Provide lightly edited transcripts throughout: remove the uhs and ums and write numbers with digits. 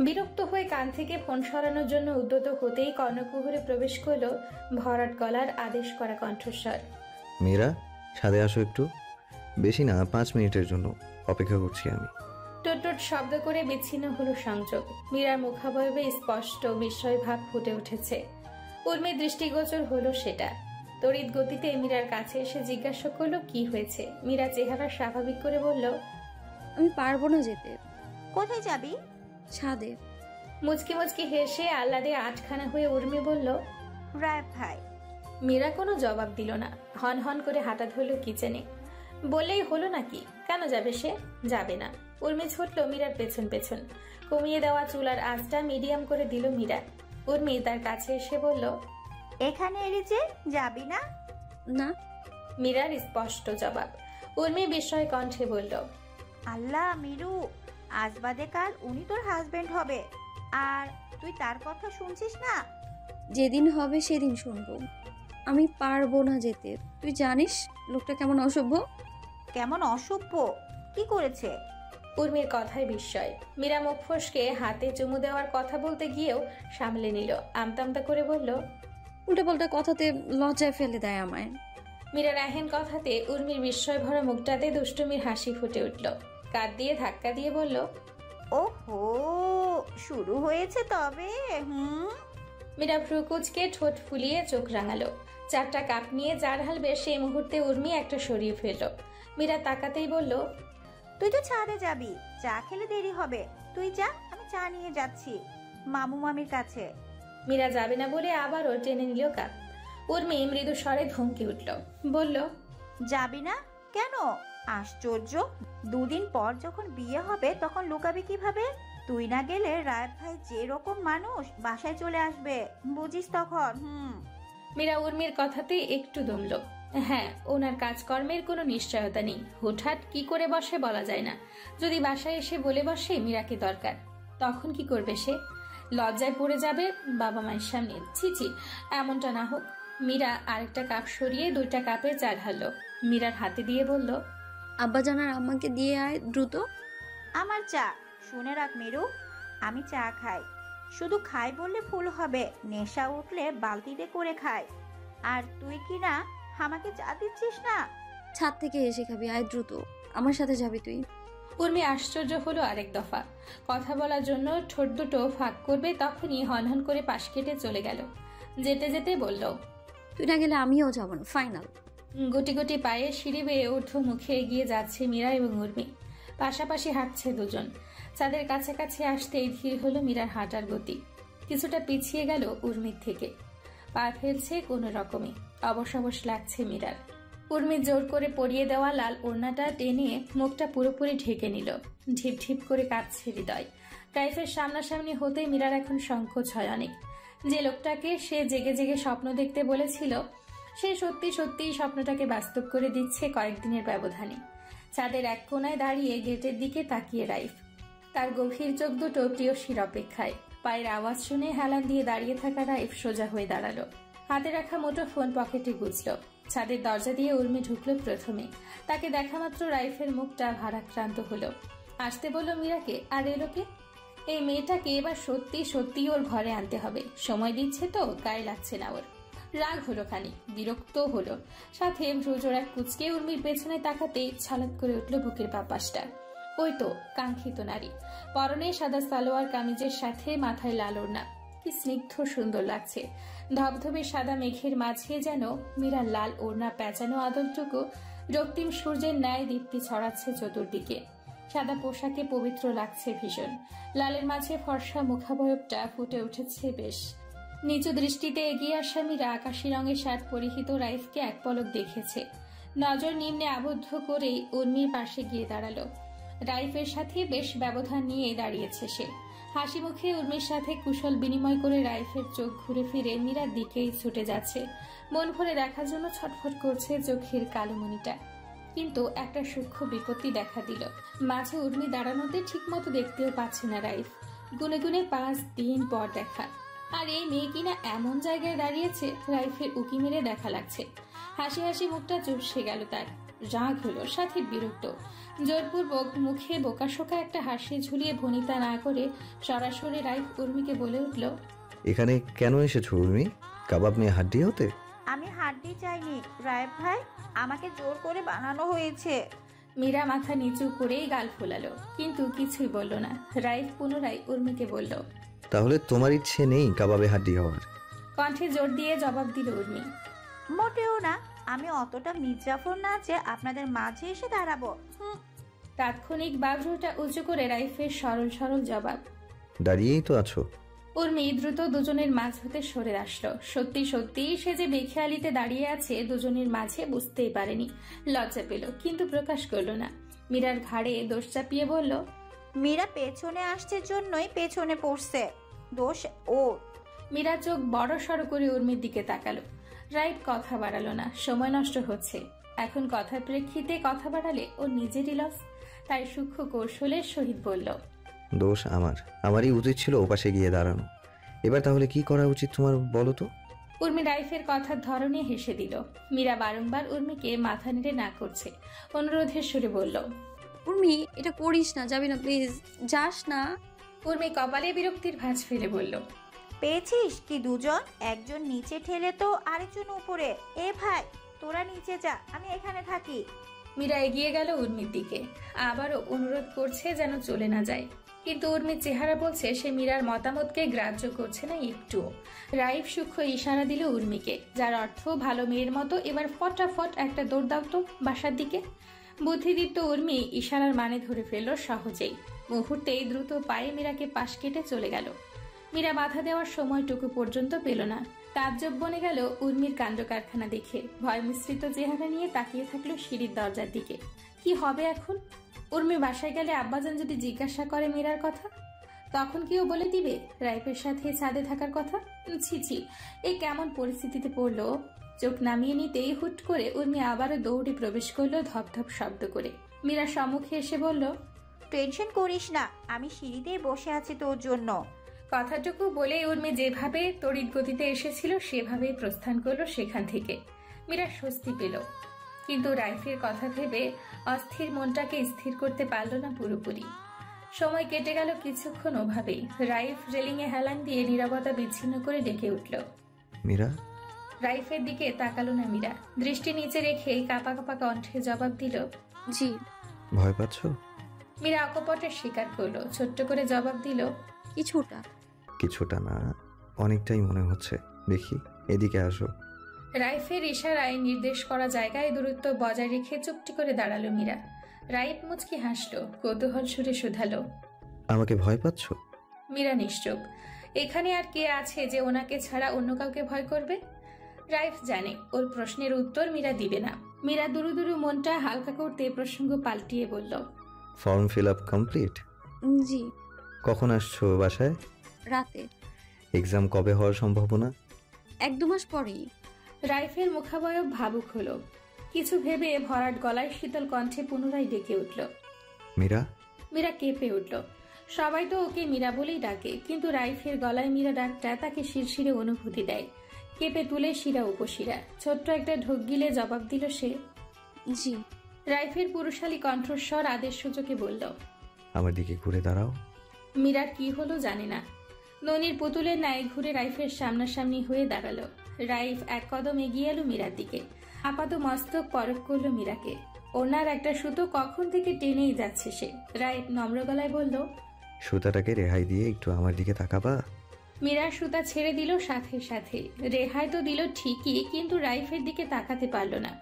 বিরক্ত হয়ে কান থেকে ফোন সরানোর জন্য উদ্যত হতেই কর্ণকুহরে প্রবেশ করল ভরাট গলার আদেশ করা কণ্ঠস্বর। মীরা, ছাদে আসো একটু। বেশি না, 5 মিনিটের জন্য অপেক্ষা করছি আমি। টোট শব্দ করে বিচ্ছিন্ন হলো সংযোগ। মীরার মুখাবয়বে স্পষ্ট বিস্ময় ভাব ফুটে উঠেছে। উর্মির দৃষ্টিগোচর হলো সেটা। তড়িৎ গতিতে মীরার কাছে এসে জিজ্ঞাসা করলো কি হয়েছে। মীরা চেহারা স্বাভাবিক করে বলল, আমি পারবো না যেতে। কোথায় যাবি? ছাদে। মুচকি মুচকি হেসে আহ্লাদে আটখানা হয়ে উর্মি বলল, রায় ভাই। মীরা কোনো জবাব দিল না। হন হন করে হাঁটা ধরল কিচেনে। বললেই হলো নাকি, কেন যাবে সে? যাবে না। উর্মি ছুটল মীরার পেছন পেছন। কমিয়ে দেওয়া চুলার আঁচটা মিডিয়াম করে দিল মীরা। উর্মি তার কাছে এসে বলল, এখানে এলি যে, যাবি না? না। মীরার স্পষ্ট জবাব। উর্মি বিস্ময় কণ্ঠে বলল, আল্লাহ মিরু, আজ বাদে কাল উনি তোর হাজবেন্ড হবে, আর তুই তার কথা শুনছিস না? যেদিন হবে সেদিন শুনবো। আমি পারবো না যেতে। তুই জানিস লোকটা কেমন অসভ্য। কেমন অসভ্য? কি করেছে? উর্মির কথায় বিস্ময়। মীরা মুখ ফসকে হাতে চুমু দেওয়ার কথা বলতে গিয়েও সামলে নিল। আমতামতা করে বলল, উল্টাপাল্টা কথাতে লজ্জায় ফেলে দেয় আমায়। মীরার এহেন কথাতে উর্মির বিস্ময় ভরা মুখটাতে দুষ্টুমির হাসি ফুটে উঠল। কাঁধ দিয়ে ধাক্কা দিয়ে বলল, ওহো, শুরু হয়েছে তবে। মীরা ভ্রুকুচকে ঠোঁট ফুলিয়ে চোখ রাঙালো। 4টা কাপ নিয়ে যার হালবে সেই মুহূর্তে উর্মি একটা সরিয়ে ফেলল। মীরা তাকাতেই বলল, তুই তো ছাদে যাবি, চা খেলে দেরি হবে। তুই যা, আমি চা নিয়ে যাচ্ছি মামু মামির কাছে। মীরা যাবে না বলে আবারও টেনে নিল কাপ। উর্মি মৃদু স্বরে ধমকে উঠল, বলল, যাবি না কেন? আশ্চর্য, 2 দিন পর যখন বিয়ে হবে তখন লুকাবি কিভাবে? তুই না গেলে রায়ত ভাই যে রকম মানুষ বাসায় চলে আসবে, বুঝিস তখন। মীরা উর্মির কথাতে একটু দমল। হ্যাঁ, ওনার কাজকর্মের কোনো নিশ্চয়তা নেই। হুটহাট কি করে বসে বলা যায় না। যদি বাসায় এসে বলে বসে মীরাকে দরকার, তখন কি করবে সে? লজ্জায় পড়ে যাবে বাবা মায়ের সামনে। ছিছি, এমনটা না হোক। মীরা আরেকটা কাপ সরিয়ে 2টা কাপে চা ঢাললো। মীরার হাতে দিয়ে বলল, আব্বা জানার আম্মাকে দিয়ে আয় দ্রুত। আমার চা শুনে রাখ মেরু, আমি চা খাই। শুধু খাই বললে ভুল হবে, নেশা উঠলে বালতিতে করে খাই। আর তুই কি না আমাকে চা দিচ্ছিস না? ছাদ থেকে এসে খাবি, আয় দ্রুত। আমার সাথে যাবি তুই। উর্মি আশ্চর্য হলো আরেক দফা। কথা বলার জন্য ঠোঁট দুটো ফাঁক করবে তখনই হনহন করে পাশ কেটে চলে গেল। যেতে যেতে বলল, তুই না গেলে আমিও যাবো না, ফাইনাল। গুটি গুটি পায়ে সিঁড়ি বেয়ে ঊর্ধ্ব মুখে এগিয়ে যাচ্ছে মীরা এবং উর্মি। পাশাপাশি হাঁটছে দুজন। চাঁদের কাছাকাছি আসতেই ধীর হলো মীরার হাঁটার গতি। কিছুটা পিছিয়ে গেল উর্মির থেকে। পা ফেলছে কোনো রকমে। অবশ অবশ লাগছে মীরার। উর্মি জোর করে পরিয়ে দেওয়া লাল ওড়নাটা টেনে মুখটা পুরোপুরি ঢেকে নিল। ঢিপ ঢিপ করে কাঁপছে হৃদয়। রাইফের সামনাসামনি হতেই মীরার এখন সংকোচ হয় অনেক। যে লোকটাকে সে জেগে জেগে স্বপ্ন দেখতে বলেছিল, সে সত্যি সত্যি স্বপ্নটাকে বাস্তব করে দিচ্ছে কয়েকদিনের ব্যবধানে। ছাদের এক কোনায় দাঁড়িয়ে গেটের দিকে তাকিয়ে রাইফ। তার গভীর চোখ দুটো প্রিয়সীর অপেক্ষায়। পায়ের আওয়াজ শুনে হেলান দিয়ে দাঁড়িয়ে থাকা রাইফ সোজা হয়ে দাঁড়ালো। হাতে রাখা মুঠো ফোন পকেটে গুজল। ছাদের দরজা দিয়ে উর্মি ঢুকলো প্রথমে। তাকে দেখা মাত্র রাইফের মুখটা ভারাক্রান্ত হলো। আসতে বলল মীরাকে, আর এলোকে? এই মেয়েটাকে এবার সত্যি সত্যি ওর ঘরে আনতে হবে। সময় দিচ্ছে তো, গায়ে লাগছে না ওর। রাগ হলো খানিক, বিরক্ত হলো, সাথে ভ্রুজোড়া কুচকে উর্মির পেছনে তাকাতেই ছালাত করে উঠল বুকের বাপাসটা। ওই তো কাঙ্ক্ষিত নারী। পরনে সাদা সালোয়ার কামিজের সাথে মাথায় লাল ওড়না। কি স্নিগ্ধ সুন্দর লাগছে। ধবধবে সাদা মেঘের মাঝে যেন মীরার লাল ওড়না পেঁচানো আদলটুকু রক্তিম সূর্যের ন্যায় দীপ্তি ছড়াচ্ছে চতুর্দিকে। সাদা পোশাকে পবিত্র লাগছে ভীষণ। লালের মাঝে ফর্সা মুখাবয়বটা ফুটে উঠেছে বেশ। নিচু দৃষ্টিতে এগিয়ে আসা মীরা আকাশি রঙের শার্ট পরিহিত রাইফকে এক পলক দেখেছে। নজর নিম্নে আবদ্ধ করেই উর্মির পাশে গিয়ে দাঁড়ালো। রাইফের সাথে বেশ ব্যবধান নিয়ে দাঁড়িয়েছে সে। হাসি মুখে উর্মির সাথে কুশল বিনিময় করে রাইফের চোখ ঘুরে ফিরে মীরার দিকেই ছুটে যাচ্ছে। মন ভরে দেখার জন্য ছটফট করছে চোখের কালোমণিটা। কিন্তু একটা সূক্ষ্ম বিপত্তি দেখা দিল। মাঝে উর্মি দাঁড়ানোতে ঠিক মতো দেখতেও পাচ্ছে না রাইফ। গুনে গুনে 5 দিন পর দেখা। আর এই মেয়ে কিনা এমন জায়গায় দাঁড়িয়েছে, রাইফের উকি মেরে দেখা লাগছে। হাসি হাসি মুখটা চুপসে গেল তার। রাগ হলো, সাথে বিরক্ত। জোরপূর্বক মুখে বোকাশোকা একটা হাসি ঝুলিয়ে ভনিতা না করে সরাসরি রাইফ উর্মিকে বলে উঠল, এখানে কেন এসেছো উর্মি? কাবাব নিয়ে হাড্ডি হতে? আমি হাড্ডি চাইনি রায়েব ভাই, আমাকে জোর করে বানানো হয়েছে। মীরা মাথা নিচু করেই গাল ফোলালো, কিন্তু কিছুই বলল না। রাইফ পুনরায় উর্মিকে বলল, তাহলে তোমার ইচ্ছে নেই কাবাবে হাড্ডি হওয়ার? কণ্ঠে জোর দিয়ে জবাব দিল উর্মি। মোটেও না, আমি অতটা মির্জাফর না যে আপনাদের মাঝে এসে দাঁড়াবো। তাৎক্ষণিক বাঘ্রটা উঁচু করে রাইফের সরল সরল জবাব। দাঁড়িয়েই তো আছো। উর্মি দ্রুত দুজনের মাঝ হতে সরে আসলো। সত্যি সত্যি সে যে বেখেয়ালিতে দাঁড়িয়ে আছে দুজনের মাঝে বুঝতেই পারেনি। লজ্জা পেল, কিন্তু প্রকাশ করলো না। মীরার ঘাড়ে দোষ চাপিয়ে বলল, মীরা পেছনে আসছে জন্যই পেছনে পড়ছে, দোষ ওর। মীরা চোখ বড় সড় করে উর্মির দিকে তাকালো। রাইট কথা বাড়ালো না, সময় নষ্ট হচ্ছে। এখন কথার প্রেক্ষিতে কথা বাড়ালে ওর নিজেরই লস। তাই সূক্ষ্ম কৌশলের সহিত বলল, দোষ আমারই উচিত ছিল ওপাশে গিয়ে দাঁড়ানো। এবার তাহলে কি করা উচিত তোমার বলো তো? উর্মি রাইফের কথার ধরনে হেসে দিল। মীরা বারংবার উর্মিকে মাথা নেড়ে না করছে, অনুরোধের সুরে বলল, উর্মি, এটা করিস না, যাবি না প্লিজ, যাস না। উর্মি কপালে বিরক্তির ভাঁজ ফেলে বলল, পেয়েছিস কি দুজন? একজন নিচে ঠেলে তো আরেকজন উপরে। এ ভাই, তোরা নিচে যা, আমি এখানে থাকি। মীরা এগিয়ে গেল উর্মির দিকে। আবারও অনুরোধ করছে যেন চলে না যায়, কিন্তু উর্মির চেহারা বলছে সে মীরার মতামতকে গ্রাহ্য করছে না একটুও। রাইফ সূক্ষ্ম ইশারা দিল উর্মিকে, যার অর্থ ভালো মেয়ের মতো এবার ফটাফট একটা দৌড় দাও তো বাসার দিকে। বুদ্ধিদীপ্ত উর্মি ইশারার মানে ধরে ফেলল সহজেই। মুহূর্তেই দ্রুত পায়ে মীরাকে পাশ কেটে চলে গেল। মীরা বাধা দেওয়ার সময়টুকু পর্যন্ত পেল না। তাজ্জব বনে গেল উর্মির কাণ্ড কারখানা দেখে। ভয় মিশ্রিত চেহারা নিয়ে তাকিয়ে থাকলো সিঁড়ির দরজার দিকে। কি হবে এখন? উর্মি বাসায় গেলে আব্বাজান যদি জিজ্ঞাসা করে মীরার কথা, তখন কি ও বলে দিবে রাইফের সাথে ছাদে থাকার কথা? ছি, এই কেমন পরিস্থিতিতে পড়লো। চোখ নামিয়ে নিতেই হুট করে উর্মি আবারও দৌড়ে প্রবেশ করলো ধপধপ শব্দ করে। মীরার সম্মুখে এসে বলল, টেনশন করিস না, আমি সিঁড়িতেই বসে আছি তোর জন্য। কথাটুকু বলে উর্মি যেভাবে তড়িৎ গতিতে এসেছিল সেভাবেই প্রস্থান করলো সেখান থেকে। মীরা স্বস্তি পেল, কিন্তু রাইফের কথা ভেবে অস্থির মনটাকে স্থির করতে পারল না পুরোপুরি। সময় কেটে গেল কিছুক্ষণ ওভাবেই। রাইফ রেলিংয়ে হেলান দিয়ে নীরবতা বিচ্ছিন্ন করে ডেকে উঠল, মীরা। রাইফের দিকে তাকালো না মীরা। দৃষ্টি নিচে রেখে কাঁপা কাঁপা কণ্ঠে জবাব দিল, জি। ভয় পাচ্ছ? মীরা অকপটে স্বীকার করলো, ছোট্ট করে জবাব দিল, কিছুটা না, অনেকটাই মনে হচ্ছে। দেখি, এদিকে আসো। রাইফের ইশারায় নির্দেশ করা জায়গায় দূরত্ব বজায় রেখে চুপটি করে দাঁড়ালো মীরা। রাইফ মুচকি হাসলো, কৌতূহল সুরে শুধালো, আমাকে ভয় পাচ্ছ? মীরা নিশ্চুপ। এখানে আর কে আছে যে ওনাকে ছাড়া অন্য কাউকে ভয় করবে? রাইফ জানে ওর প্রশ্নের উত্তর মীরা দিবে না। মীরা দুরু দুরু মনটা হালকা করতে প্রসঙ্গ পাল্টিয়ে বলল, ফর্ম ফিল আপ কমপ্লিট? জি। কখন আসছো বাসায়? রাতে। এক্সাম কবে হওয়ার সম্ভাবনা? 1-2 মাস পরেই। রাইফের মুখাবয়ব ভাবুক হলো। কিছু ভেবে ভরাট গলায় শীতল কণ্ঠে পুনরায় ডেকে উঠল, মীরা। মীরা কেঁপে উঠল। সবাই তো ওকে মীরা বলেই ডাকে, কিন্তু রাইফের গলায় মীরা ডাকটা তাকে শিরশিরে অনুভূতি দেয়। কেঁপে তুলে শিরা উপশিরা। ছোট্ট একটা ঢোক গিলে জবাব দিল সে, জি। রাইফের পুরুষালী কণ্ঠস্বর আদেশ সূচকে বলল, আমার দিকে ঘুরে দাঁড়াও। মীরার কি হলো জানে না। ননির পুতুলের ন্যায় ঘুরে রাইফের সামনাসামনি হয়ে দাঁড়ালো। রাইফ এক কদম এগিয়ে এলো মীরার দিকে। আপাত মস্তক পরখ করলো মীরাকে। ওনার একটা সুতো কখন থেকে টেনেই যাচ্ছে সে। রাইফ নম্র গলায় বলল, সুতাটাকে রেহাই দিয়ে একটু আমার দিকে তাকাবা? মীরার সুতা ছেড়ে দিল সাথে সাথে। রেহাই তো দিল ঠিকই, কিন্তু রাইফের দিকে তাকাতে পারল না।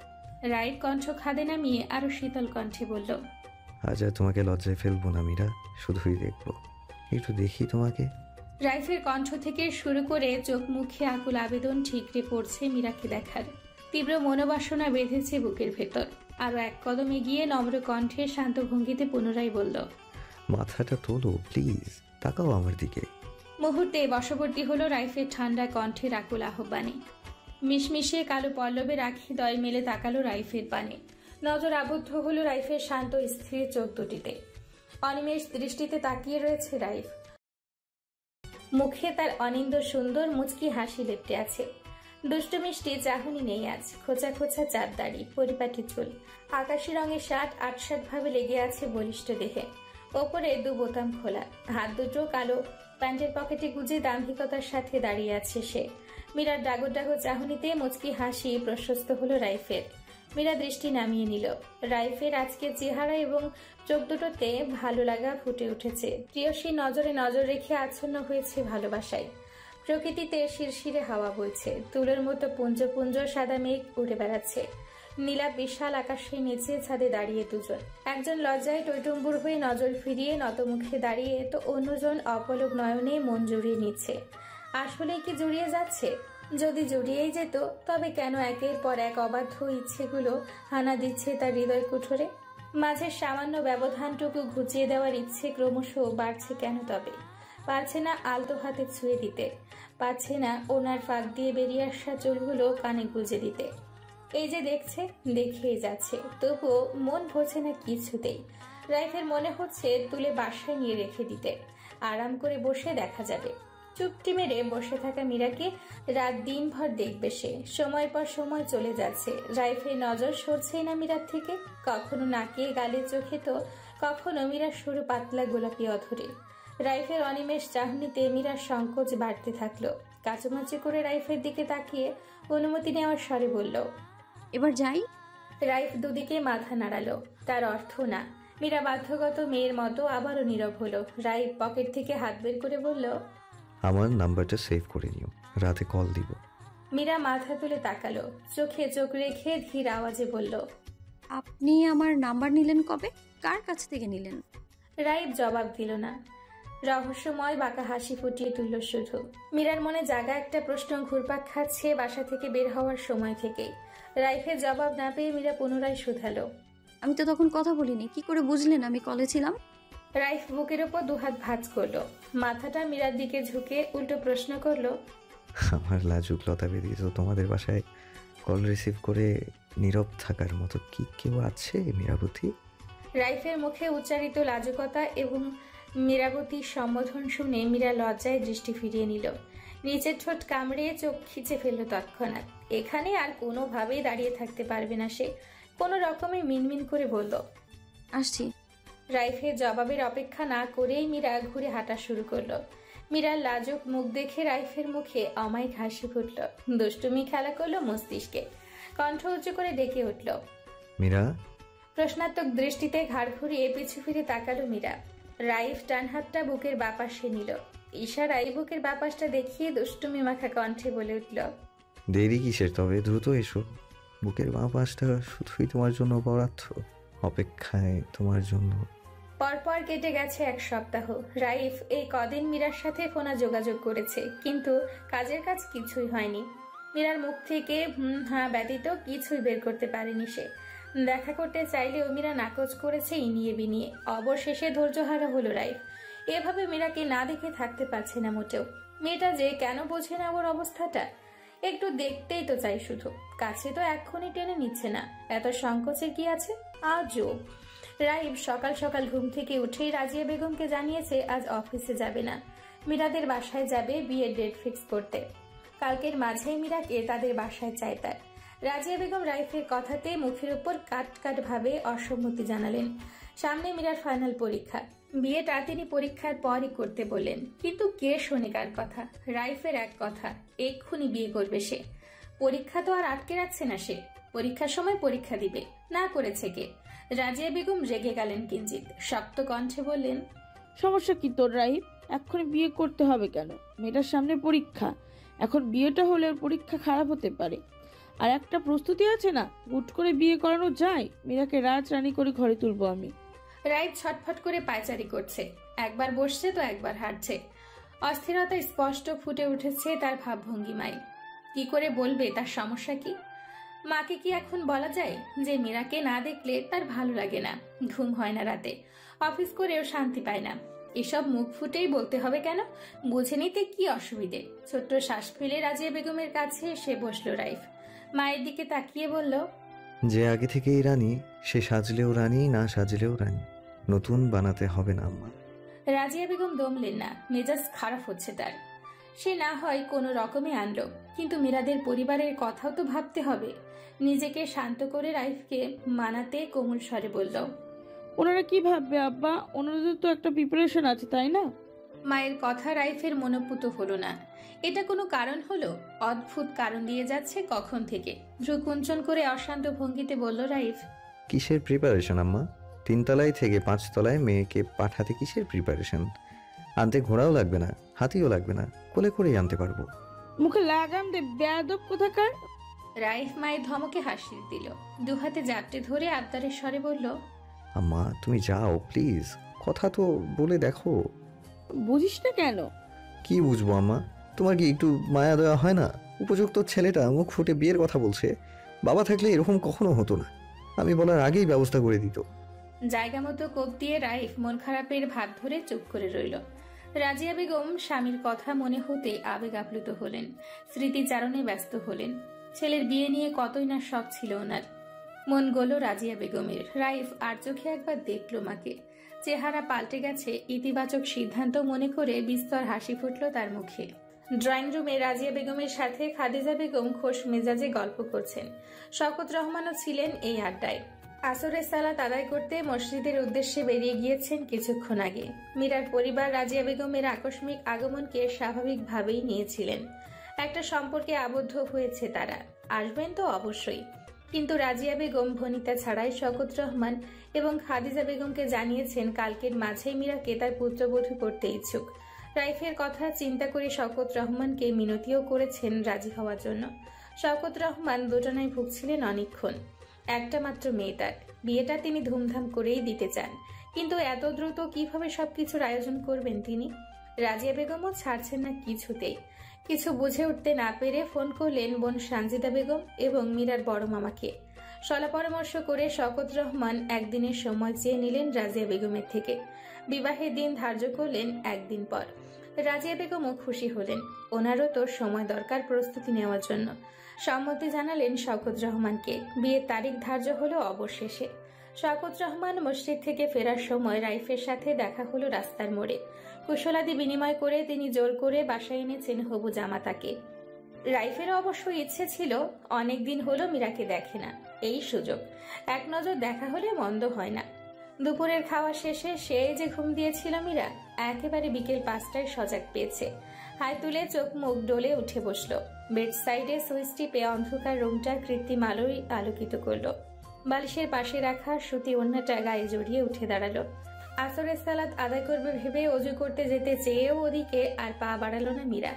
রাইফ কণ্ঠ খাদে নামিয়ে আরো শীতল কণ্ঠে বলল, আজ আর তোমাকে লজ্জায় ফেলবো না মীরা, শুধুই দেখবো, একটু দেখি তোমাকে। রাইফের কণ্ঠ থেকে শুরু করে চোখ মুখে আকুল আবেদন ঠিকরে পড়ছে মীরাকে দেখার। তীব্র মনোবাসনা বেঁধেছে বুকের ভেতর। আরো এক কদম এগিয়ে নম্র কণ্ঠে শান্ত ভঙ্গিতে পুনরায় বলল, মাথাটা তোলো প্লিজ, তাকাও আমার দিকে। মুহূর্তে বশবর্তী হলো রাইফের ঠান্ডা কণ্ঠের আকুল আহ্বানে। মিশমিশে কালো পল্লবে রাখি দয় মেলে তাকালো রাইফের পানে। নজর আবদ্ধ হলো রাইফের শান্ত স্থির চোখ দুটিতে। অনিমেষ দৃষ্টিতে তাকিয়ে রয়েছে রাইফ। মুখে তার অনিন্দ সুন্দর মুচকি হাসি লেপ্টে আছে। দুষ্টু মিষ্টি চাহনি নেই আজ, খোঁচা খোঁচা চাপ দাড়ি, পরিপাটি চুল, আকাশি রঙের শার্ট আটসাট ভাবে লেগে আছে বলিষ্ঠ দেহে, ওপরে 2 বোতাম খোলা, হাত দুটো কালো প্যান্টের পকেটে গুজে দাম্ভিকতার সাথে দাঁড়িয়ে আছে সে। মীরার ডাগর ডাগর চাহনিতে মুচকি হাসি প্রশস্ত হলো রাইফের। মীরা দৃষ্টি নামিয়ে নিল। রাইফের আজকের চেহারা এবং চোখ দুটোতে ভালো লাগা ফুটে উঠেছে। প্রিয়সী নজরে নজর রেখে আচ্ছন্ন হয়েছে ভালোবাসায়। প্রকৃতিতে শিরশিরে হাওয়া বইছে, তুলোর মতো পুঞ্জ পুঞ্জ সাদা মেঘ উড়ে বেড়াচ্ছে। নীলা বিশাল আকাশের নিচে ছাদে দাঁড়িয়ে দুজন, একজন লজ্জায় টইটুম্বুর হয়ে নজর ফিরিয়ে নতমুখে দাঁড়িয়ে, তো অন্যজন অপলক নয়নে মন জুড়িয়ে নিচ্ছে। আসলে কি জুড়িয়ে যাচ্ছে? যদি জুড়িয়েই যেত তবে কেন একের পর এক অবাধ্য ইচ্ছেগুলো হানা দিচ্ছে তার হৃদয় কুঠোরে? মাঝে সামান্য ব্যবধানটুকু ঘুচিয়ে দেওয়ার ইচ্ছে ক্রমশ বাড়ছে কেন তবে? পারছে না আলতো হাতে ছুঁয়ে দিতে, পারছে না ওনার ফাঁক দিয়ে বেরিয়ে আসা চুলগুলো কানে গুঁজে দিতে। এই যে দেখছে, দেখেই যাচ্ছে, তবুও মন ভরছে না কিছুতেই। রাইফের মনে হচ্ছে তুলে বাসায় নিয়ে রেখে দিতে, আরাম করে বসে দেখা যাবে। চুপটি মেরে বসে থাকা মীরাকে রাত দিন ভর দেখবে সে। সময় পর সময় চলে যাচ্ছে, রাইফের নজর সরছেই না মীরার থেকে। কখনো নাকে গালে চোখে, তো কখনো মীরার সরু পাতলা গোলাপি অধরে। রাইফের অনিমেষ চাহনিতে মীরার সংকোচ বাড়তে থাকলো। কাচুমাচু করে রাইফের দিকে তাকিয়ে অনুমতি নেওয়ার স্বরে বলল, এবার যাই। রাইফ দুদিকে মাথা নাড়ালো, তার অর্থ না। মীরা বাধ্যগত মেয়ের মতো আবারও নীরব হলো। রাইফ পকেট থেকে হাত বের করে বলল, আমার নাম্বারটা সেভ করে নিও, রাতে কল দিব। মীরা মাথা তুলে তাকালো, চোখে চোখ রেখে ধীর আওয়াজে বলল, আপনি আমার নাম্বার নিলেন কবে? কার কাছ থেকে নিলেন? রাইফ জবাব দিল না। রহস্যময় বাঁকা হাসি ফুটিয়ে তুলল শুধু। মীরার মনে জাগা একটা প্রশ্ন ঘুরপাক খাচ্ছে বাসা থেকে বের হওয়ার সময় থেকেই। রাইফের জবাব না পেয়ে মীরা পুনরায় শুধালো, আমি তো তখন কথা বলিনি, কি করে বুঝলেন আমি কলে ছিলাম? রাইফ বুকের ওপর 2 হাত ভাঁজ করলো, মাথাটা মীরার দিকে ঝুঁকে উল্টো প্রশ্ন করলো, আমার লাজুক লতা বেরিয়ে তো তোমাদের বাসায় কল রিসিভ করে নীরব থাকার মতো কি কেউ আছে মীরাবতী? রাইফের মুখে উচ্চারিত লাজুকতা এবং মীরাবতীর সম্বোধন শুনে মীরা লজ্জায় দৃষ্টি ফিরিয়ে নিল। নিচের ঠোঁট কামড়ে চোখ খিচে ফেলল তৎক্ষণাৎ। এখানে আর কোনোভাবেই দাঁড়িয়ে থাকতে পারবে না সে। কোনো রকমে মিনমিন করে বলল, আসছি। রাইফের জবাবের অপেক্ষা না করেই মীরা ঘুরে হাঁটা শুরু করলো। মীরার লাজুক মুখ দেখে রাইফের মুখে অমায়িক হাসি ফুটল। দুষ্টুমি খেলা করলো মস্তিষ্কে। কণ্ঠ উঁচু করে ডেকে উঠল, মীরা। প্রশ্নাত্মক দৃষ্টিতে ঘাড় ঘুরিয়ে পিছু ফিরে তাকালো মীরা। রাইফ ডান হাতটা বুকের বাপাশে নিল। ইশারায় বুকের বাপাসটা দেখিয়ে দুষ্টুমি মাখা কণ্ঠে বলে উঠল, দেরি কিসের তবে, দ্রুত এসো। বুকের বাঁ পাশটা শুধুই তোমার জন্য বরাদ্দ, অপেক্ষায় তোমার জন্য। পরপর কেটে গেছে 1 সপ্তাহ। রাইফ এই কদিন মীরার সাথে ফোনে যোগাযোগ করেছে, কিন্তু কাজের কাজ কিছুই হয়নি। মীরার মুখ থেকে হ্যাঁ ব্যতীত কিছুই বের করতে পারেনি সে। দেখা করতে চাইলেও মীরা নাকচ করেছে ইনিয়ে বিনিয়ে। অবশেষে ধৈর্যহারা হলো রাইফ। এভাবে মীরাকে না দেখে থাকতে পারছে না মোটেও। মেয়েটা যে কেন বোঝে না ওর অবস্থাটা, একটু দেখতেই তো চাই শুধু, কাছে তো এক্ষুনি টেনে নিচ্ছে না। এত সংকোচের কি আছে? আজও রাইফ সকাল সকাল ঘুম থেকে উঠেই রাজিয়া বেগমকে জানিয়েছে আজ অফিসে যাবে না, মীরাদের বাসায় যাবে বিয়ের ডেট ফিক্স করতে। কালকের মাঝেই মীরাকে তাদের বাসায় চায় তার। রাজিয়া বেগম রাইফের কথাতে মুখের উপর কাট কাট ভাবে অসম্মতি জানালেন। সামনে মীরার ফাইনাল পরীক্ষা, বিয়েটা তিনি পরীক্ষার পরই করতে বললেন। কিন্তু কে শোনে কার কথা? রাইফের এক কথা, এক্ষুনি বিয়ে করবে সে। পরীক্ষা তো আর আটকে রাখছে না সে, পরীক্ষার সময় পরীক্ষা দিবে। না করেছে কে? রাজিয়া বেগম রেগে গেলেন কিঞ্চিত, শক্ত কণ্ঠে বললেন, সমস্যা কি তোর রাইফ? এক্ষুনি বিয়ে করতে হবে কেন? মেয়েটার সামনে পরীক্ষা, এখন বিয়েটা হলে ওর পরীক্ষা খারাপ হতে পারে। আর একটা প্রস্তুতি আছে না, হুট করে বিয়ে করানো যায়? মীরাকে রাজরানী করে ঘরে তুলবো আমি। রাইফ ছটফট করে পায়চারি করছে, একবার বসছে তো একবার হাঁটছে। অস্থিরতা স্পষ্ট ফুটে উঠেছে তার ভাবভঙ্গিমায়। কি করে বলবে তার সমস্যা কি? মাকে কি এখন বলা যায় যে মীরাকে না দেখলে তার ভালো লাগে না, ঘুম হয় না রাতে, অফিস করেও শান্তি পায় না? এসব মুখ ফুটেই বলতে হবে কেন? বুঝে নিতে কি অসুবিধে? ছোট্ট শ্বাস ফেলে রাজিয়া বেগমের কাছে এসে বসলো রাইফ। মায়ের দিকে তাকিয়ে বলল, যে আগে থেকেই রানী, সে সাজলেও রানী, না সাজলেও রানী। নতুন বানাতে হবে না আম্মা। রাজিয়া বেগম দমলেন না, মেজাজ খারাপ হচ্ছে তার। সে না হয় কোনো রকমে আনলো, কিন্তু মীরাদের পরিবারের কথাও তো ভাবতে হবে। নিজেকে শান্ত করে রাইফকে মানাতে কোমল স্বরে বলল, ওনারা কি ভাববে আব্বা? ওনাদের তো একটা প্রিপারেশন আছে, তাই না? মায়ের কথা রাইফের মনোপুত হলো না। এটা কোনো কারণ হলো? অদ্ভুত কারণ দিয়ে যাচ্ছে কখন থেকে। ভ্রু কুঞ্চন করে অশান্ত ভঙ্গিতে বলল রাইফ, কিসের প্রিপারেশন আম্মা? 3 তলায় থেকে 5 তলায় মেয়েকে পাঠাতে কিসের প্রিপারেশন? আনতে ঘোড়াও লাগবে না, হাতিও লাগবে না, কোলে করেই আনতে পারবো। মুখে লাগাম দে বেয়াদব কোথাকার। রাইফ মায়ের ধমকে হাসি দিল। দুহাতে জাপটে ধরে আবদারের স্বরে বলল, আম্মা তুমি যাও প্লিজ, কথা তো বলে দেখো। বুঝিস না কেন? কি বুঝবো আম্মা? তোমার কি একটু মায়া দেওয়া হয় না? উপযুক্ত ছেলেটা মুখ ফুটে বিয়ের কথা বলছে। বাবা থাকলে এরকম কখনো হতো না, আমি বলার আগেই ব্যবস্থা করে দিত। জায়গা মতো কোপ দিয়ে রাইফ মন খারাপের ভাত ধরে চুপ করে রইল। রাজিয়া বেগম স্বামীর কথা মনে হতে আবেগ আপ্লুত হলেন, স্মৃতিচারণে ব্যস্ত হলেন। ছেলের বিয়ে নিয়ে কতই না শখ ছিল ওনার। মন গল রাজিয়া বেগমের। রাইফ আর চোখে একবার দেখল মাকে। চেহারা পাল্টে গেছে, ইতিবাচক সিদ্ধান্ত মনে করে বিস্তর হাসি ফুটল তার মুখে। ড্রয়িং রুমে রাজিয়া বেগমের সাথে খাদিজা বেগম খোশ মেজাজে গল্প করছেন। শওকত রহমানও ছিলেন এই আড্ডায়। আসরের সালাত আদায় করতে মসজিদের উদ্দেশ্যে বেরিয়ে গিয়েছেন কিছুক্ষণ আগে। মীরার পরিবার রাজিয়া বেগমের আকস্মিক আগমনকে স্বাভাবিকভাবেই নিয়েছিলেন। একটা সম্পর্কে আবদ্ধ হয়েছে তারা, আসবেন তো অবশ্যই। কিন্তু রাজিয়া বেগম ভনিতা ছাড়াই শওকত রহমান এবং খাদিজা বেগমকে জানিয়েছেন কালকের মাঝেই মীরাকে তার পুত্রবধূ করতে ইচ্ছুক। রাইফের কথা চিন্তা করে শওকত রহমানকে মিনতিও করেছেন রাজি হওয়ার জন্য। শওকত রহমান দুজনায় ভুগছিলেন অনেকক্ষণ। একটা মাত্র মেয়ে তার, বিয়েটা তিনি ধুমধাম করেই দিতে চান, কিন্তু এত দ্রুত কিভাবে সবকিছুর আয়োজন করবেন তিনি? রাজিয়া বেগমও ছাড়ছেন না কিছুতেই। কিছু বুঝে উঠতে না পেরে ফোন করলেন বোন সানজিদা বেগম এবং মীরার বড় মামাকে। সলা পরামর্শ করে শওকত রহমান একদিনের সময় চেয়ে নিলেন রাজিয়া বেগমের থেকে। বিবাহের দিন ধার্য করলেন একদিন পর। রাজিয়া বেগমও খুশি হলেন, ওনারও তো সময় দরকার প্রস্তুতি নেওয়ার জন্য। সম্মতি জানালেন শওকত রহমানকে। বিয়ের তারিখ ধার্য হলো অবশেষে। শওকত রহমান মসজিদ থেকে ফেরার সময় রাইফের সাথে দেখা হলো রাস্তার মোড়ে। কুশলাদি বিনিময় করে তিনি জোর করে বাসায় এনেছেন হবু জামাতাকে। রাইফের অবশ্য ইচ্ছে ছিল, অনেকদিন হলো মীরাকে দেখে না, এই সুযোগ। এক নজর দেখা হলে মন্দ হয় না। দুপুরের খাওয়া শেষে সে যে ঘুম দিয়েছিল মীরা, একেবারে বিকেল 5টায় সজাগ পেয়েছে। হাই তুলে চোখ মুখ ডলে উঠে বসলো। বেড সাইডে সুইচ টিপে অন্ধকার রুমটা কৃত্রিম আলোয় আলোকিত করলো। বালিশের পাশে রাখা সুতি ওড়নাটা গায়ে জড়িয়ে উঠে দাঁড়ালো। আসরের সালাত আদায় করবে ভেবে অজু করতে যেতে চেয়েও ওদিকে আর পা বাড়ালো না মীরা।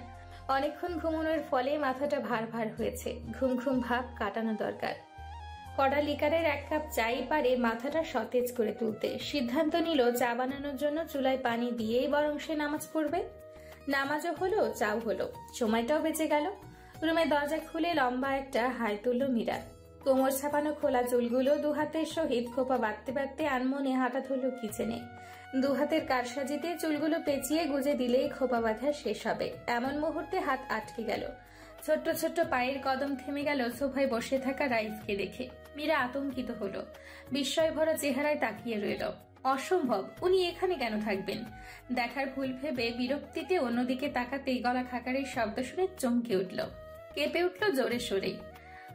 অনেকক্ষণ ঘুমানোর ফলে মাথাটা ভার ভার হয়েছে, ঘুম ঘুম ভাব কাটানো দরকার। কড়া লিকারের 1 কাপ চাই পারে মাথাটা সতেজ করে তুলতে। সিদ্ধান্ত নিল চা বানানোর জন্য চুলায় পানি দিয়েই বরং সে নামাজ পড়বে। নামাজও হলো, চাও হলো, সময়টাও বেঁচে গেল। রুমের দরজা খুলে লম্বা একটা হাই তুলল মীরা। কোমর ছাপানো খোলা চুলগুলো দুহাতের সহিত খোপা বাঁধতে বাঁধতে আনমনে হাঁটা ধরল কিচেনে। দুহাতের কারসাজিতে চুলগুলো পেঁচিয়ে গুজে দিলেই খোপা বাঁধা শেষ হবে। এমন মুহূর্তে হাত আটকে গেল। ছোট্ট ছোট্ট পায়ের কদম থেমে গেল সোফায় বসে থাকা রাইফকে দেখে। মীরা আতঙ্কিত হলো, বিস্ময় ভরা চেহারায় তাকিয়ে রইল। অসম্ভব, উনি এখানে কেন থাকবেন? দেখার ভুল ভেবে বিরক্তিতে অন্যদিকে তাকাতেই গলা খাকারের শব্দ শুনে চমকে উঠল, কেঁপে উঠল জোরে সোরে।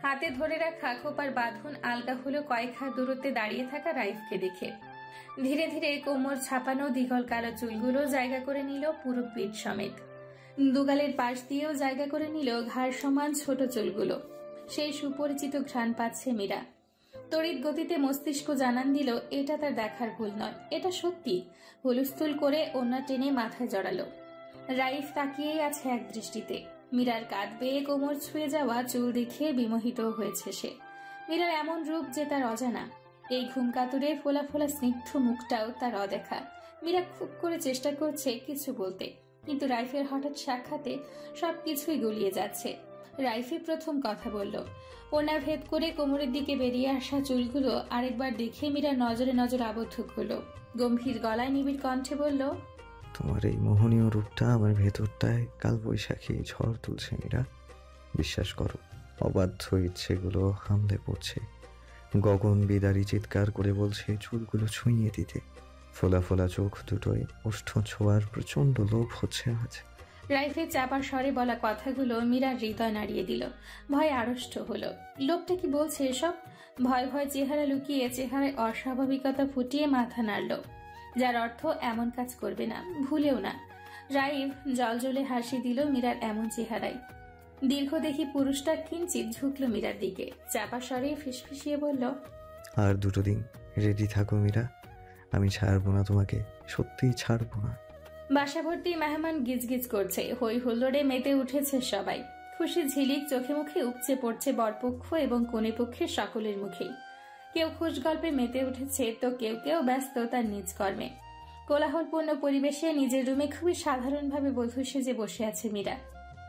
হাতে ধরে রাখা খোপার বাঁধন আলগা হলো কয়েক হাত দূরত্বে দাঁড়িয়ে থাকা রাইফকে দেখে। ধীরে ধীরে কোমর ছাপানো দ্বিগল কালো চুলগুলো জায়গা করে নিল পুরো পিঠ সমেত। দুগালের পাশ দিয়েও জায়গা করে নিল ঘাড় সমান ছোট চুলগুলো। সেই সুপরিচিত ঘ্রাণ পাচ্ছে মীরা। তড়িৎ গতিতে মস্তিষ্ক জানান দিল এটা তার দেখার ভুল নয়, এটা সত্যি। হুলস্থুল করে ওড়না টেনে মাথায় জড়ালো। রাইফ তাকিয়েই আছে এক দৃষ্টিতে। মীরার কাঁধ বেয়ে কোমর ছুঁয়ে যাওয়া চুল দেখে বিমোহিত হয়েছে সে। মীরার এমন রূপ যে তার অজানা। এই ঘুমকাতুরে ফোলা ফোলা স্নিগ্ধ মুখটাও তার অদেখা। মীরা খুব করে চেষ্টা করছে কিছু বলতে, কিন্তু রাইফের হঠাৎ সাক্ষাতে সবকিছুই গুলিয়ে যাচ্ছে। রাইফি প্রথম কথা বলল। ওড়না ভেদ করে কোমরের দিকে বেরিয়ে আসা চুলগুলো আরেকবার দেখে মীরা নজরে নজর আবদ্ধ হলো। গম্ভীর গলায় নিবিড় কণ্ঠে বলল, তোমার এই মোহনীয় রূপটা আমার ভেতরটায় কাল বৈশাখী ঝড় তুলছে মীরা। বিশ্বাস করো, অবাধ্য ইচ্ছেগুলো হামলে পড়ছে। গগন বিদারী চিৎকার করে বলছে চুলগুলো ছুঁইয়ে দিতে। ফোলা ফোলা চোখ দুটোয় ওষ্ঠ ছোঁয়ার প্রচন্ড লোভ হচ্ছে আজ। রাইফের চাপার স্বরে বলা কথাগুলো মীরার হৃদয় নাড়িয়ে দিল। ভয়ে আড়ষ্ট হলো। লোকটা কি বলছে এসব? ভয় ভয় চেহারা লুকিয়ে চেহারায় অস্বাভাবিকতা ফুটিয়ে মাথা নাড়ল, যার অর্থ এমন কাজ করবে না, ভুলেও না। রাইফ জলজলে হাসি দিল মীরার এমন চেহারায়। দীর্ঘ দেখি পুরুষটা কিঞ্চিত ঝুঁকল মীরার দিকে, চাপা স্বরে ফিসফিসিয়ে বলল, আর 2 দিন রেডি থাকো মীরা, আমি ছাড়বো না তোমাকে, সত্যিই ছাড়বো না। বাসা ভর্তি মেহমান গিজগিজ করছে, হই হুল্লোড়ে মেতে উঠেছে সবাই। খুশি ঝিলিক চোখে মুখে উপচে পড়ছে বরপক্ষ এবং কনে পক্ষের সকলের মুখেই। কেউ খুশ গল্পে মেতে উঠেছে, তো কেউ কেউ ব্যস্ত তার নিজ কর্মে। কোলাহলপূর্ণ পরিবেশে নিজের রুমে খুবই সাধারণভাবে বধূ সেজে বসে আছে মীরা।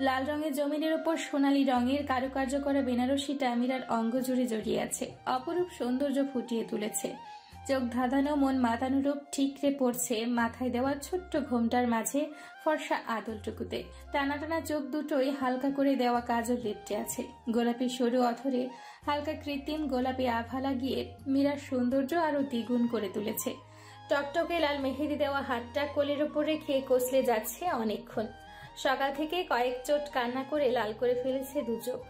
লাল রঙের জমিনের ওপর সোনালী রঙের কারুকার্য করা বেনারসিটা মীরার অঙ্গ জুড়ে জড়িয়ে আছে, অপরূপ সৌন্দর্য ফুটিয়ে তুলেছে। চোখ ধাঁধানো মন মাতানো রূপ ঠিকরে পড়ছে মাথায় দেওয়া ছোট্ট ঘোমটার মাঝে ফর্সা আদলটুকুতে। টানা টানা চোখ দুটোই হালকা করে দেওয়া কাজল লেপটে আছে। গোলাপি সরু অথরে হালকা কৃত্রিম গোলাপি আভা লাগিয়ে মীরার সৌন্দর্য আরো দ্বিগুণ করে তুলেছে। টকটকে লাল মেহেদি দেওয়া হাতটা কোলের ওপর রেখে কষলে যাচ্ছে অনেকক্ষণ। সকাল থেকে কয়েক চোট কান্না করে লাল করে ফেলেছে দু চোখ।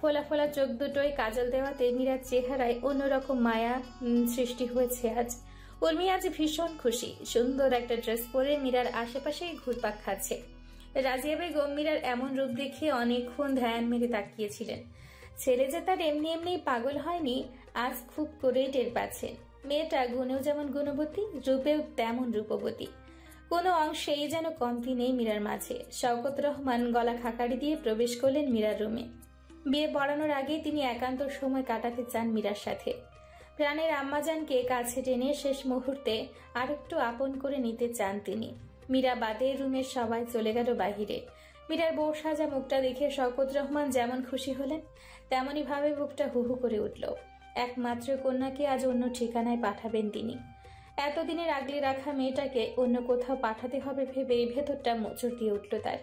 ফোলা ফোলা চোখ দুটোই কাজল দেওয়াতে মীরার চেহারায় অন্যরকম মায়া সৃষ্টি হয়েছে আজ। উর্মি আজ ভীষণ খুশি। সুন্দর একটা ড্রেস পরে মীরার আশেপাশেই ঘুরপাক খাচ্ছে। রাজিয়া বেগম মীরার এমন রূপ দেখে অনেকক্ষণ ধ্যান মেরে তাকিয়েছিলেন। ছেলে যে তার এমনি এমনি পাগল হয়নি, আজ খুব করে টের পাচ্ছেন। মেয়েটা গুণেও যেমন গুণবতী, রূপেও তেমন রূপবতী। কোনো অংশেই যেন কমতি নেই মীরার মাঝে। শওকত রহমান গলা খাকারি দিয়ে প্রবেশ করলেন মীরার রুমে। বিয়ে পড়ানোর আগে তিনি একান্ত সময় কাটাতে চান মীরার সাথে। প্রাণের আম্মাজানকে কাছে টেনে শেষ মুহূর্তে আরেকটু আপন করে নিতে চান তিনি। মীরা বাদে রুমের সবাই চলে গেল বাহিরে। মীরার বউ সাজা মুখটা দেখে শওকত রহমান যেমন খুশি হলেন, তেমনই ভাবে বুকটা হুহু করে উঠল। একমাত্র কন্যাকে আজ অন্য ঠিকানায় পাঠাবেন তিনি। এতদিনের আগলে রাখা মেয়েটাকে অন্য কোথাও পাঠাতে হবে ভেবে ভেতরটা মোচড় দিয়ে উঠল তার।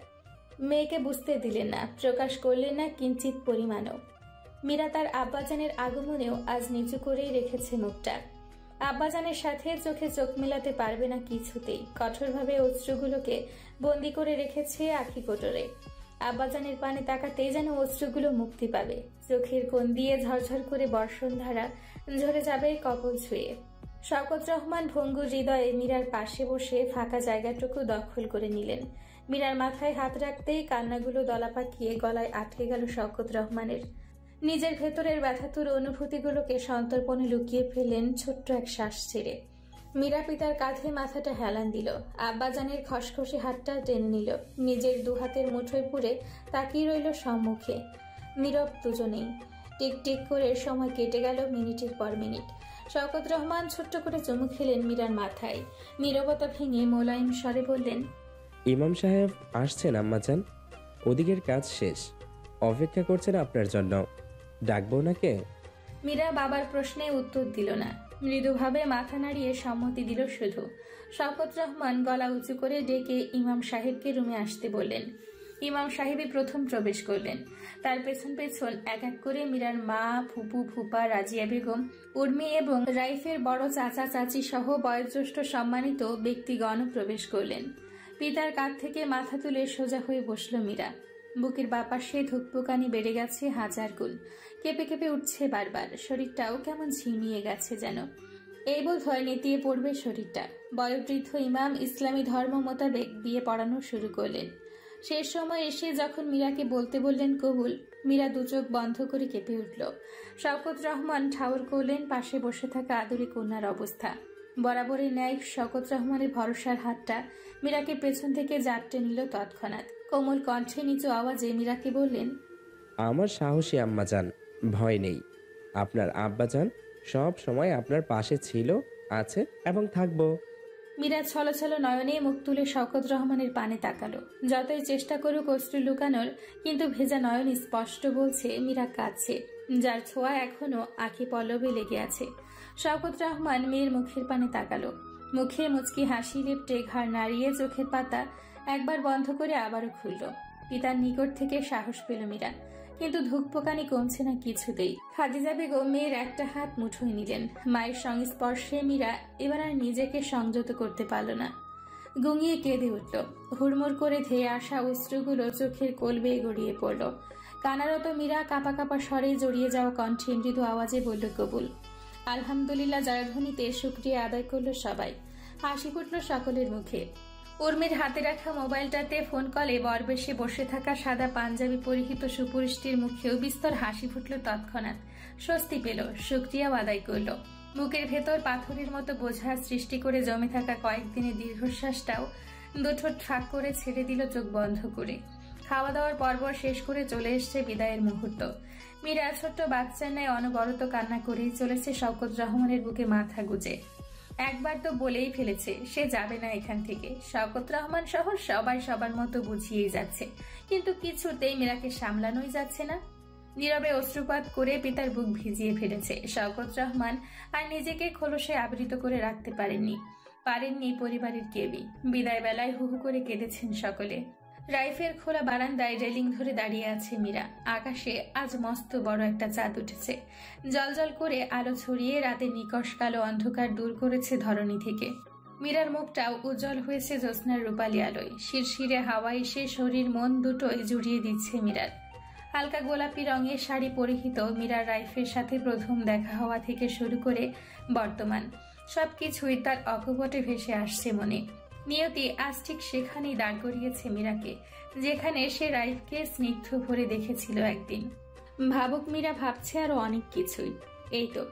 মেয়েকে বুঝতে দিলেন না, প্রকাশ করলেন না কিঞ্চিত পরিমাণও। মীরা তার আব্বাজানের আগমনেও আজ নিচু করেই রেখেছে মুখটা। আব্বাজানের সাথে চোখে চোখ মেলাতে পারবে না কিছুতেই। কঠোরভাবে অশ্রুগুলোকে বন্দি করে রেখেছে আখি কোটরে। আব্বাজানের পানে তাকাতেই যেন অশ্রুগুলো মুক্তি পাবে। চোখের কোণ দিয়ে ঝরঝর করে বর্ষণধারা ঝরে যাবে কপল ছুঁয়ে। শওকত রহমান ভঙ্গুর হৃদয়ে মীরার পাশে বসে ফাঁকা জায়গাটুকু দখল করে নিলেন। মীরার মাথায় হাত রাখতেই কান্নাগুলো দলা পাকিয়ে গলায় আটকে গেল শওকত রহমানের। নিজের ভেতরের ব্যথাতুর অনুভূতিগুলোকে সন্তর্পণে লুকিয়ে ফেলেন ছোট্ট এক শ্বাস ছেড়ে। মীরা পিতার কাঁধে মাথাটা হেলান দিল। আব্বাজানের খসখসে হাতটা টেনে নিল। নিজের দুহাতের মুঠোয় পুরে তাকিয়ে রইল সম্মুখে। নীরব দুজনেই। টিক টিক করে সময় কেটে গেল মিনিটের পর মিনিট। শওকত রহমান ছোট্ট করে চুমু খেলেন মীরার মাথায়। নীরবতা ভেঙে মোলায়েম স্বরে বললেন, ইমাম সাহেব আসছেন আম্মাজান, ওদিকের কাজ শেষ, অপেক্ষা করছেন আপনার জন্য, ডাকবো নাকে? মীরা বাবার প্রশ্নে উত্তর দিল না, মৃদুভাবে মাথা নাড়িয়ে সম্মতি দিল শুধু। শওকত রহমান গলা উঁচু করে ডেকে ইমাম সাহেবকে রুমে আসতে বললেন। ইমাম সাহেবই প্রথম প্রবেশ করলেন। তার পেছন পেছন এক এক করে মীরার মা, ফুপু, ফুপা, রাজিয়া বেগম, উর্মি এবং রাইফের বড় চাচা চাচি সহ বয়োজ্যেষ্ঠ সম্মানিত ব্যক্তিগণ প্রবেশ করলেন। পিতার কাঁধ থেকে মাথা তুলে সোজা হয়ে বসল মীরা। বুকের বাপাশে ধুকপুকানি বেড়ে গেছে হাজার গুণ। কেঁপে কেঁপে উঠছে বারবার। শরীরটাও কেমন ঝিমিয়ে গেছে যেন। এই বোধ হয় নেতিয়ে পড়বে শরীরটা। বয়োবৃদ্ধ ইমাম ইসলামী ধর্ম মোতাবেক বিয়ে পড়ানো শুরু করলেন। শেষ সময় এসে যখন মীরাকে বলতে বললেন কবুল, মীরা দুচোখ বন্ধ করে কেঁপে উঠল। শওকত রহমান ঠাউর করলেন পাশে বসে থাকা আদুরি কন্যার অবস্থা। বরাবরের ন্যায় শওকত রহমানের ভরসার হাতটা মীরাকে পেছন থেকে জাপটে নিল তৎক্ষণাৎ। কোমল কণ্ঠে নিচু আওয়াজে মীরাকে বললেন, আমার সাহসী আম্মাজান, ভয় নেই। আপনার আব্বাজান সব সময় আপনার পাশে ছিল, আছে এবং থাকবো। মীরা ছলছল নয়নে মুখ তুলে শওকত রহমানের পানে তাকালো। যতই চেষ্টা করুক অশ্রু লুকানোর, কিন্তু ভেজা নয়ন স্পষ্ট বলছে মীরা কাঁদছে, যার ছোঁয়া এখনো আখি পল্লবে লেগে আছে। শওকত রহমান মেয়ের মুখের পানে তাকালো। মুখে মুচকি হাসি লেপটে ঘাড় নাড়িয়ে চোখের পাতা একবার বন্ধ করে আবারও খুলল। পিতার নিকট থেকে সাহস পেল মীরা, কিন্তু ধুকপোকানি কমছে না কিছুতেই। খাদিজা বেগম মেয়ের একটা হাত মুঠোয় নিলেন। মায়ের সংস্পর্শে মীরা এবার আর নিজেকে সংযত করতে পারল না। গুঙিয়ে কেঁদে উঠল। হুড়মুড় করে ধেয়ে আসা অশ্রুগুলো চোখের কোল বেয়ে গড়িয়ে পড়ল। কানারত মীরা কাঁপা কাঁপা স্বরে জড়িয়ে যাওয়া কণ্ঠে মৃদু আওয়াজে বলল কবুল। আলহামদুলিল্লাহ জয়ধ্বনিতে শুকরিয়া আদায় করল সবাই। হাসি ফুটল সকলের মুখে। উর্মির হাতে রাখা মোবাইলটাতে ফোন কলে বরবেশে বসে থাকা সাদা পাঞ্জাবি পরিহিত সুপুরুষটির মুখেও বিস্তর হাসি ফুটল তৎক্ষণাৎ। স্বস্তি পেল, শুকরিয়াও আদায় করল। বুকের ভেতর পাথরের মতো বোঝা সৃষ্টি করে জমে থাকা কয়েকদিনের দীর্ঘশ্বাসটাও দুঠোঁট ফাঁক করে ছেড়ে দিল চোখ বন্ধ করে। খাওয়া দাওয়ার পর্ব শেষ করে চলে এসছে বিদায়ের মুহূর্ত। মীরা ছোট্ট বাচ্চার ন্যায় অনবরত কান্না করেই চলেছে শওকত রহমানের বুকে মাথা গুজে। একবার তো বলেই ফেলেছে সে যাবে না এখান থেকে। শওকত রহমান সহ সবাই সবার মতো বুঝিয়েই যাচ্ছে, কিন্তু কিছুতেই মীরাকে সামলানোই যাচ্ছে না। নীরবে অশ্রুপাত করে পিতার বুক ভিজিয়ে ফেলেছে শওকত রহমান, আর নিজেকে খোলসে আবৃত করে রাখতে পারেননি পরিবারের কেউই। বিদায় বেলায় হু হু করে কেঁদেছেন সকলে। রাইফের খোলা বারান্দায় রেলিং ধরে দাঁড়িয়ে আছে মীরা। আকাশে আজ মস্ত বড় একটা চাঁদ উঠেছে, জলজল করে আলো ছড়িয়ে রাতে নিকষ কালো অন্ধকার দূর করেছে ধরণী থেকে। মীরার মুখটাও উজ্জ্বল হয়েছে জ্যোৎস্নার রূপালী আলোয়। শিরশিরে হাওয়া এসে শরীর মন দুটোই জুড়িয়ে দিচ্ছে মীরার। হালকা গোলাপি রঙের শাড়ি পরিহিত মীরার রাইফের সাথে প্রথম দেখা হওয়া থেকে শুরু করে বর্তমান সবকিছুই তার অকপটে ভেসে আসছে মনে। নিয়তি আজ ঠিক সেখানেই দাঁড় করিয়েছে মীরাকে, যেখানে সে রাইফকে স্নিগ্ধ ভরে দেখেছিল একদিন। ভাবুক মীরা ভাবছে আরো অনেক কিছুই। এই তো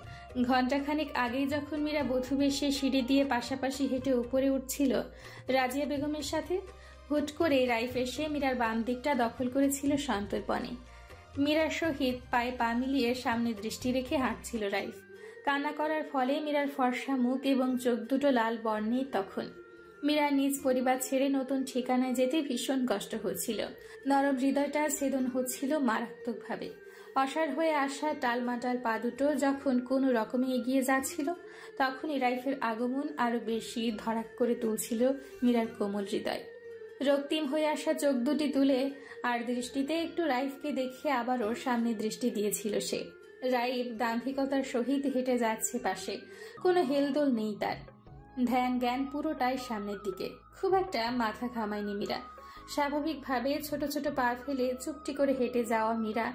ঘণ্টাখানেক আগেই যখন মীরা বধূ বেশে সিঁড়ি দিয়ে পাশাপাশি হেঁটে উপরে উঠছিল রাজিয়া বেগমের সাথে, হুট করে রাইফ এসে মীরার বাম দিকটা দখল করেছিল সন্তর্পণে। মীরার সহিত পায়ে পা মিলিয়ে সামনে দৃষ্টি রেখে হাঁটছিল রাইফ। কান্না করার ফলে মীরার ফর্সা মুখ এবং চোখ দুটো লাল বর্ণে। তখন মীরা নিজ পরিবার ছেড়ে নতুন ঠিকানায় যেতে ভীষণ কষ্ট হচ্ছিল। নরম হৃদয়টা ছেদন হচ্ছিল মারাত্মকভাবে। অসাড় হয়ে আসা টালমাটাল পা দুটো যখন কোনো রকমে এগিয়ে যাচ্ছিল, তখনই রাইফের আগমন আরো বেশি ধড়াক করে তুলছিল মীরার কোমল হৃদয়। রক্তিম হয়ে আসা চোখ দুটি তুলে আর দৃষ্টিতে একটু রাইফকে দেখে আবারও সামনে দৃষ্টি দিয়েছিল সে। রাইফ দাম্ভিকতার সহিত হেঁটে যাচ্ছে পাশে, কোনো হেলদোল নেই তার। ধ্যান জ্ঞান পুরোটাই সামনের দিকে। খুব একটা মাথা ঘামায়নি মীরা। স্বাভাবিকভাবে ছোট ছোট পা ফেলে চুপটি করে হেঁটে যাওয়া মীরা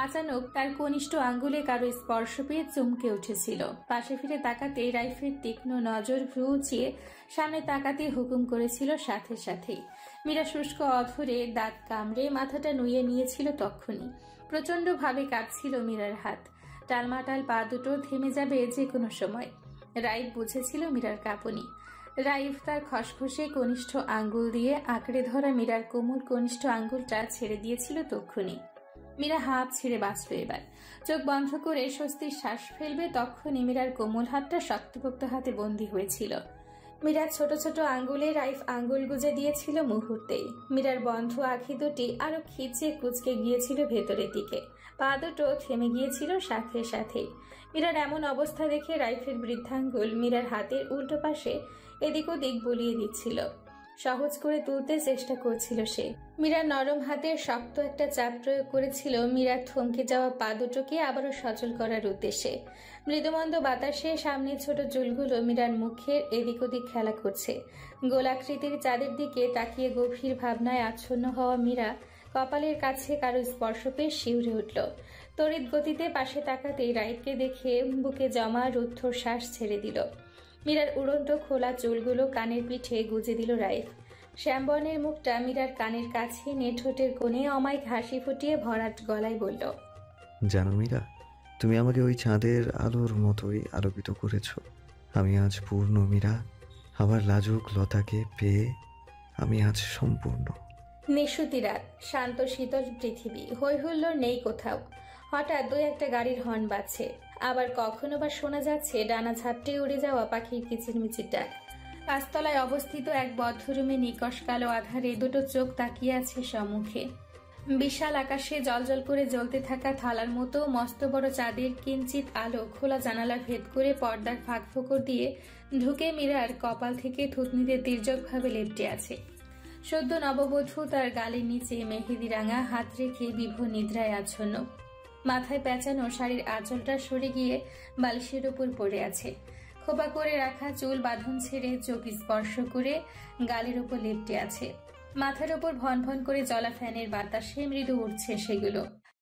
আচানক তার কনিষ্ঠ আঙ্গুলে কারো স্পর্শ পেয়ে চমকে উঠেছিল। পাশে ফিরে তাকাতে রাইফের তীক্ষ্ণ নজর ভ্রু উঁচিয়ে সামনে তাকাতে হুকুম করেছিল সাথে সাথেই। মীরা শুষ্ক অধরে দাঁত কামড়ে মাথাটা নুয়ে নিয়েছিল তক্ষুনি। প্রচণ্ডভাবে কাঁপছিল মীরার হাত। টালমাটাল পা দুটো থেমে যাবে যে কোনো সময়। রাইফ বুঝেছিল মীরার কাঁপুনি। রাইফ তার খসখসে কনিষ্ঠ আঙ্গুল দিয়ে আঁকড়ে ধরা মীরার কোমল কনিষ্ঠ আঙ্গুলটা ছেড়ে দিয়েছিল তক্ষুনি। মীরা হাঁপ ছেড়ে বাঁচল এবার। চোখ বন্ধ করে স্বস্তির শ্বাস ফেলবে তখনই মীরার কোমল হাতটা শক্তপোক্ত হাতে বন্দী হয়েছিল। মীরার ছোট ছোট আঙ্গুলে রাইফ আঙ্গুল গুজে দিয়েছিল মুহূর্তেই। মীরার বন্ধ আঁখি দুটি আরো খিচে কুচকে গিয়েছিল ভেতরের দিকে। পা দুটো থেমে গিয়েছিল সাথে সাথেই। মীরার এমন অবস্থা দেখে রাইফের বৃদ্ধাঙ্গুল মীরার হাতের উল্টো পাশে এদিক ওদিক বুলিয়ে দিচ্ছিল। সহজ করে তুলতে চেষ্টা করছিল সে। মীরার নরম হাতের শক্ত একটা চাপ প্রয়োগ করেছিল মীরার থমকে যাওয়া পা দুটোকে আবারও সচল করার উদ্দেশ্যে। মৃদুমন্দ বাতাসে সামনে ছোট চুলগুলো মীরার মুখের এদিক ওদিক খেলা করছে। গোলাকৃতির চাঁদের দিকে তাকিয়ে গভীর ভাবনায় আচ্ছন্ন হওয়া মীরা কপালের কাছে কারো স্পর্শ পেয়ে শিউরে উঠল। তড়িৎ গতিতে পাশে তাকাতেই রাইফকে দেখে বুকে জমা রুদ্ধশ্বাস ছেড়ে দিল। মীরার উড়ন্ত খোলা চুলগুলো কানের পিঠে গুজে দিল রাইফ। শ্যামবর্ণের মুখটা মীরার কানের কাছে এনে ঠোঁটের কোণে অমায়িক হাসি ফুটিয়ে ভরাট গলায় বলল, জানো মীরা, তুমি আমাকে ওই চাঁদের আলোর মতোই আলোকিত করেছ। আমি আজ পূর্ণ মীরা। আবার লাজুক লতাকে পেয়ে আমি আজ সম্পূর্ণ। নিশুতি রাত, শান্ত শীতল পৃথিবী, হই হুল্লোড় নেই কোথাও। হঠাৎ দুই একটা গাড়ির হর্ন বাজছে, আবার কখনো বা শোনা যাচ্ছে ডানা ঝাপটে উড়ে যাওয়া পাখির কিচিরমিচির ডাক। পাঁচতলায় অবস্থিত এক বদ্ধ রুমে নিকষ কালো আধারে দুটো চোখ তাকিয়ে আছে সম্মুখে। বিশাল আকাশে জলজল করে জ্বলতে থাকা থালার মতো মস্ত বড় চাঁদের কিঞ্চিত আলো খোলা জানালা ভেদ করে পর্দার ফাঁক ফোকর দিয়ে ঢুকে মীরার কপাল থেকে থুতনিতে তির্যকভাবে লেপ্টে আছে। সদ্য নববধূ তার গালের নিচে মেহেদি রাঙা হাত রেখে বিভোর নিদ্রায় আচ্ছন্ন। মাথায় পেঁচানো শাড়ির আঁচলটা সরে গিয়ে বালিশের উপর পড়ে আছে। খোপা করে রাখা চুল বাঁধন ছেড়ে চোখ স্পর্শ করে গালের উপর লেপ্টে আছে। মাথার ওপর ভন ভন করে চলা ফ্যানের বাতাসে মৃদু উঠছে সেগুলো।